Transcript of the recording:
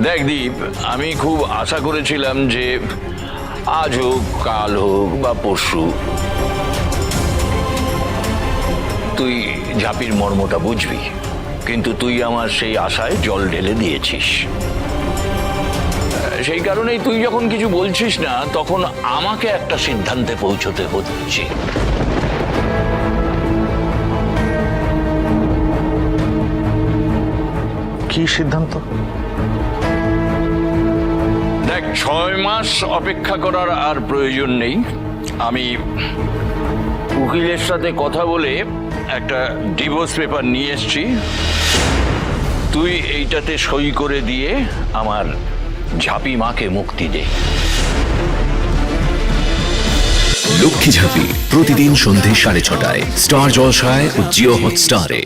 দেখ দীপ, আমি খুব আশা করেছিলাম যে আজ হোক কাল হোক বা পরশু তুই ঝাঁপির মর্মটা বুঝবি, কিন্তু তুই আমার সেই আশায় জল ঢেলে দিয়েছিস। সেই কারণেই তুই যখন কিছু বলছিস না, তখন আমাকে একটা সিদ্ধান্তে পৌঁছতে হচ্ছে। কি সিদ্ধান্ত? দেখ, 6 মাস অপেক্ষা করার আর প্রয়োজন নেই। আমি উকিলের সাথে কথা বলে একটা ডিভোর্স পেপার নিয়ে এসেছি। তুই এইটাতে সই করে দিয়ে আমার ঝাঁপি মাকে মুক্তি দে। লক্ষ্মী ঝাঁপি প্রতিদিন সন্ধে 6:30টায় স্টার জলসায় ও জিও হটস্টারে।